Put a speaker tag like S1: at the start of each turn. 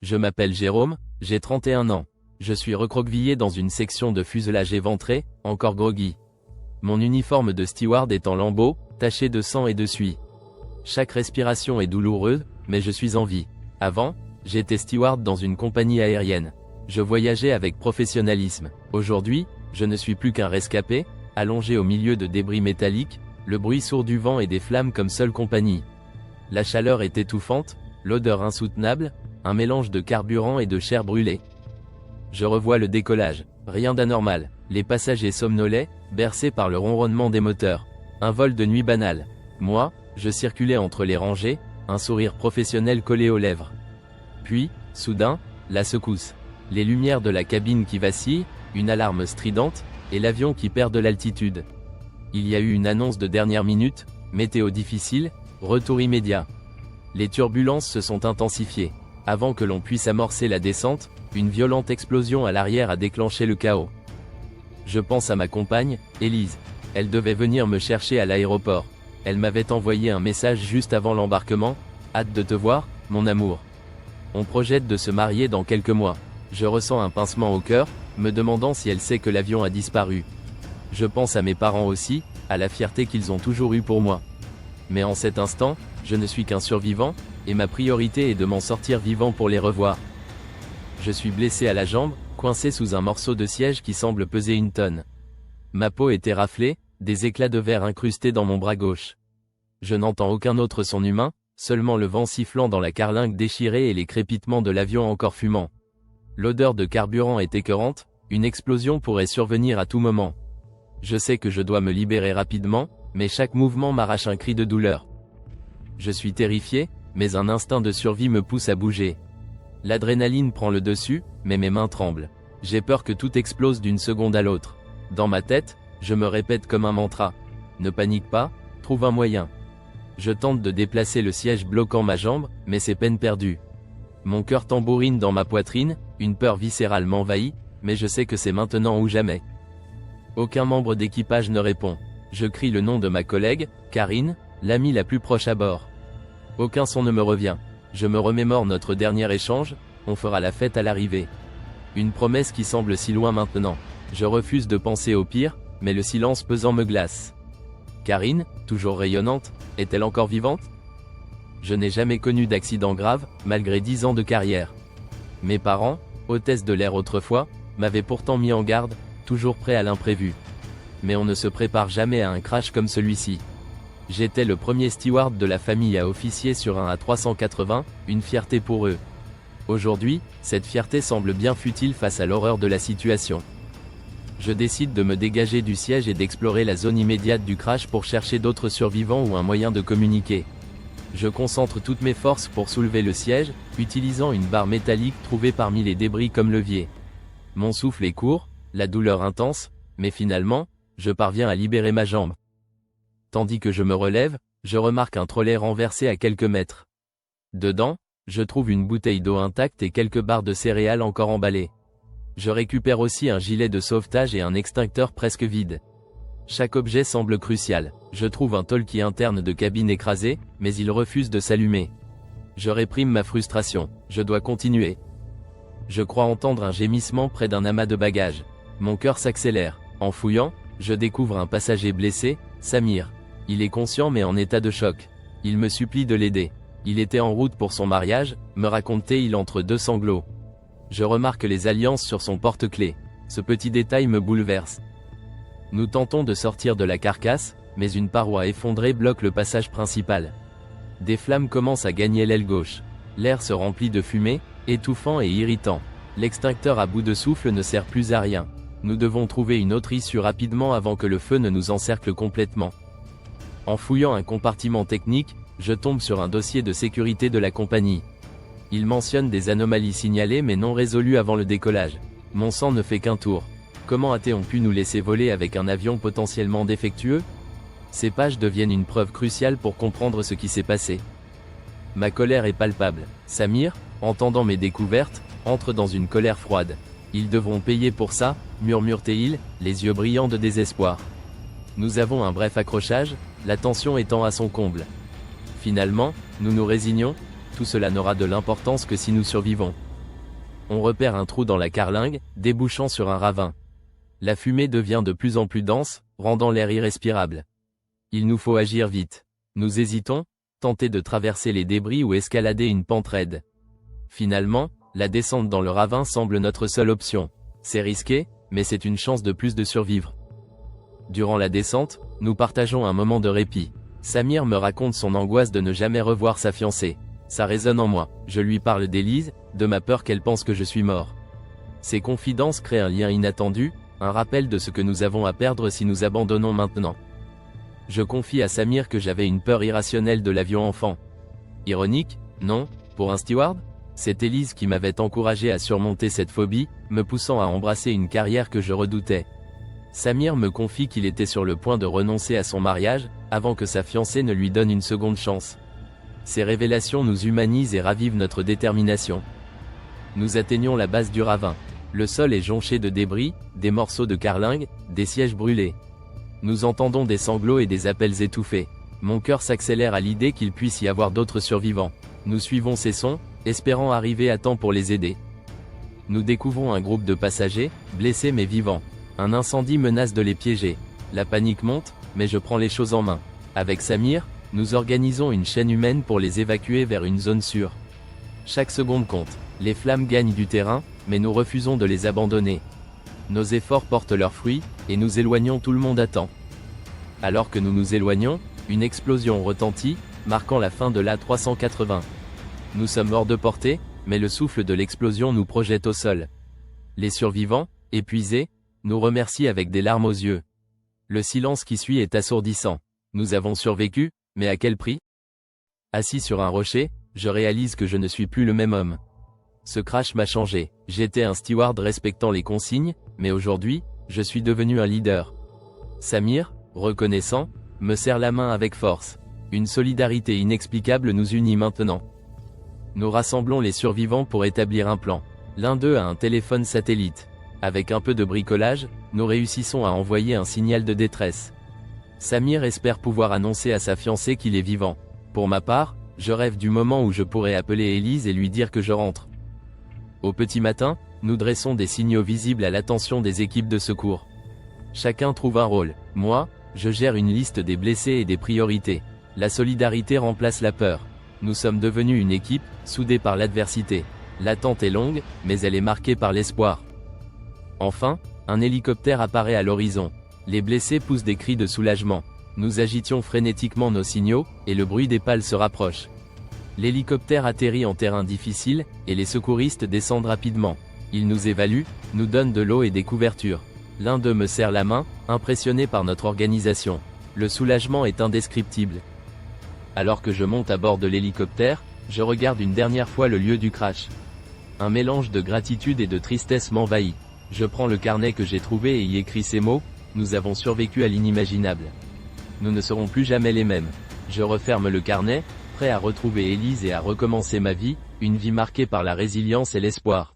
S1: Je m'appelle Jérôme, j'ai 31 ans. Je suis recroquevillé dans une section de fuselage éventré, encore groggy. Mon uniforme de steward est en lambeaux, taché de sang et de suie. Chaque respiration est douloureuse, mais je suis en vie. Avant, j'étais steward dans une compagnie aérienne. Je voyageais avec professionnalisme. Aujourd'hui, je ne suis plus qu'un rescapé, allongé au milieu de débris métalliques, le bruit sourd du vent et des flammes comme seule compagnie. La chaleur est étouffante, l'odeur insoutenable, un mélange de carburant et de chair brûlée. Je revois le décollage, rien d'anormal, les passagers somnolaient, bercés par le ronronnement des moteurs. Un vol de nuit banal. Moi, je circulais entre les rangées, un sourire professionnel collé aux lèvres. Puis, soudain, la secousse. Les lumières de la cabine qui vacillent, une alarme stridente, et l'avion qui perd de l'altitude. Il y a eu une annonce de dernière minute, météo difficile, retour immédiat. Les turbulences se sont intensifiées. Avant que l'on puisse amorcer la descente, une violente explosion à l'arrière a déclenché le chaos. Je pense à ma compagne, Élise. Elle devait venir me chercher à l'aéroport. Elle m'avait envoyé un message juste avant l'embarquement. Hâte de te voir, mon amour. On projette de se marier dans quelques mois. Je ressens un pincement au cœur, me demandant si elle sait que l'avion a disparu. Je pense à mes parents aussi, à la fierté qu'ils ont toujours eue pour moi. Mais en cet instant, je ne suis qu'un survivant, et ma priorité est de m'en sortir vivant pour les revoir. Je suis blessé à la jambe, coincé sous un morceau de siège qui semble peser une tonne. Ma peau était raflée, des éclats de verre incrustés dans mon bras gauche. Je n'entends aucun autre son humain, seulement le vent sifflant dans la carlingue déchirée et les crépitements de l'avion encore fumant. L'odeur de carburant est écœurante, une explosion pourrait survenir à tout moment. Je sais que je dois me libérer rapidement, mais chaque mouvement m'arrache un cri de douleur. Je suis terrifié, mais un instinct de survie me pousse à bouger. L'adrénaline prend le dessus, mais mes mains tremblent. J'ai peur que tout explose d'une seconde à l'autre. Dans ma tête, je me répète comme un mantra. Ne panique pas, trouve un moyen. Je tente de déplacer le siège bloquant ma jambe, mais c'est peine perdue. Mon cœur tambourine dans ma poitrine, une peur viscérale m'envahit, mais je sais que c'est maintenant ou jamais. Aucun membre d'équipage ne répond. Je crie le nom de ma collègue, Karine, l'amie la plus proche à bord. Aucun son ne me revient. Je me remémore notre dernier échange, on fera la fête à l'arrivée. Une promesse qui semble si loin maintenant. Je refuse de penser au pire, mais le silence pesant me glace. Karine, toujours rayonnante, est-elle encore vivante? Je n'ai jamais connu d'accident grave, malgré 10 ans de carrière. Mes parents, hôtesses de l'air autrefois, m'avaient pourtant mis en garde, toujours prêt à l'imprévu. Mais on ne se prépare jamais à un crash comme celui-ci. J'étais le premier steward de la famille à officier sur un A380, une fierté pour eux. Aujourd'hui, cette fierté semble bien futile face à l'horreur de la situation. Je décide de me dégager du siège et d'explorer la zone immédiate du crash pour chercher d'autres survivants ou un moyen de communiquer. Je concentre toutes mes forces pour soulever le siège, utilisant une barre métallique trouvée parmi les débris comme levier. Mon souffle est court, la douleur intense, mais finalement, je parviens à libérer ma jambe. Tandis que je me relève, je remarque un trolley renversé à quelques mètres. Dedans, je trouve une bouteille d'eau intacte et quelques barres de céréales encore emballées. Je récupère aussi un gilet de sauvetage et un extincteur presque vide. Chaque objet semble crucial. Je trouve un talkie interne de cabine écrasé, mais il refuse de s'allumer. Je réprime ma frustration, je dois continuer. Je crois entendre un gémissement près d'un amas de bagages. Mon cœur s'accélère. En fouillant, je découvre un passager blessé, Samir. Il est conscient mais en état de choc. Il me supplie de l'aider. Il était en route pour son mariage, me racontait-il entre deux sanglots. Je remarque les alliances sur son porte-clés. Ce petit détail me bouleverse. Nous tentons de sortir de la carcasse, mais une paroi effondrée bloque le passage principal. Des flammes commencent à gagner l'aile gauche. L'air se remplit de fumée, étouffant et irritant. L'extincteur à bout de souffle ne sert plus à rien. Nous devons trouver une autre issue rapidement avant que le feu ne nous encercle complètement. En fouillant un compartiment technique, je tombe sur un dossier de sécurité de la compagnie. Il mentionne des anomalies signalées mais non résolues avant le décollage. Mon sang ne fait qu'un tour. Comment a-t-on pu nous laisser voler avec un avion potentiellement défectueux? Ces pages deviennent une preuve cruciale pour comprendre ce qui s'est passé. Ma colère est palpable. Samir, entendant mes découvertes, entre dans une colère froide. Ils devront payer pour ça, murmure-t-il, les yeux brillants de désespoir. Nous avons un bref accrochage, la tension étant à son comble. Finalement, nous nous résignons, tout cela n'aura de l'importance que si nous survivons. on repère un trou dans la carlingue, débouchant sur un ravin. La fumée devient de plus en plus dense, rendant l'air irrespirable. Il nous faut agir vite. Nous hésitons, tenter de traverser les débris ou escalader une pente raide. Finalement, la descente dans le ravin semble notre seule option. C'est risqué, mais c'est une chance de plus de survivre. Durant la descente, nous partageons un moment de répit. Samir me raconte son angoisse de ne jamais revoir sa fiancée. Ça résonne en moi. Je lui parle d'Élise, de ma peur qu'elle pense que je suis mort. Ces confidences créent un lien inattendu, un rappel de ce que nous avons à perdre si nous abandonnons maintenant. Je confie à Samir que j'avais une peur irrationnelle de l'avion enfant. Ironique, non, pour un steward? C'est Élise qui m'avait encouragé à surmonter cette phobie, me poussant à embrasser une carrière que je redoutais. Samir me confie qu'il était sur le point de renoncer à son mariage, avant que sa fiancée ne lui donne une seconde chance. Ces révélations nous humanisent et ravivent notre détermination. Nous atteignons la base du ravin. Le sol est jonché de débris, des morceaux de carlingue, des sièges brûlés. Nous entendons des sanglots et des appels étouffés. Mon cœur s'accélère à l'idée qu'il puisse y avoir d'autres survivants. Nous suivons ces sons, espérant arriver à temps pour les aider. Nous découvrons un groupe de passagers, blessés mais vivants. Un incendie menace de les piéger. La panique monte, mais je prends les choses en main. Avec Samir, nous organisons une chaîne humaine pour les évacuer vers une zone sûre. Chaque seconde compte. Les flammes gagnent du terrain, mais nous refusons de les abandonner. Nos efforts portent leurs fruits, et nous éloignons tout le monde à temps. Alors que nous nous éloignons, une explosion retentit, marquant la fin de l'A380. Nous sommes hors de portée, mais le souffle de l'explosion nous projette au sol. Les survivants, épuisés, nous remercient avec des larmes aux yeux. Le silence qui suit est assourdissant. Nous avons survécu, mais à quel prix? Assis sur un rocher, je réalise que je ne suis plus le même homme. Ce crash m'a changé. J'étais un steward respectant les consignes, mais aujourd'hui, je suis devenu un leader. Samir, reconnaissant, me serre la main avec force. Une solidarité inexplicable nous unit maintenant. Nous rassemblons les survivants pour établir un plan. L'un d'eux a un téléphone satellite. Avec un peu de bricolage, nous réussissons à envoyer un signal de détresse. Samir espère pouvoir annoncer à sa fiancée qu'il est vivant. Pour ma part, je rêve du moment où je pourrai appeler Élise et lui dire que je rentre. Au petit matin, nous dressons des signaux visibles à l'attention des équipes de secours. Chacun trouve un rôle. Moi, je gère une liste des blessés et des priorités. La solidarité remplace la peur. Nous sommes devenus une équipe, soudée par l'adversité. L'attente est longue, mais elle est marquée par l'espoir. Enfin, un hélicoptère apparaît à l'horizon. Les blessés poussent des cris de soulagement. Nous agitions frénétiquement nos signaux, et le bruit des pales se rapproche. L'hélicoptère atterrit en terrain difficile, et les secouristes descendent rapidement. Ils nous évaluent, nous donnent de l'eau et des couvertures. L'un d'eux me serre la main, impressionné par notre organisation. Le soulagement est indescriptible. Alors que je monte à bord de l'hélicoptère, je regarde une dernière fois le lieu du crash. Un mélange de gratitude et de tristesse m'envahit. Je prends le carnet que j'ai trouvé et y écris ces mots: nous avons survécu à l'inimaginable. Nous ne serons plus jamais les mêmes. Je referme le carnet, prêt à retrouver Élise et à recommencer ma vie, une vie marquée par la résilience et l'espoir.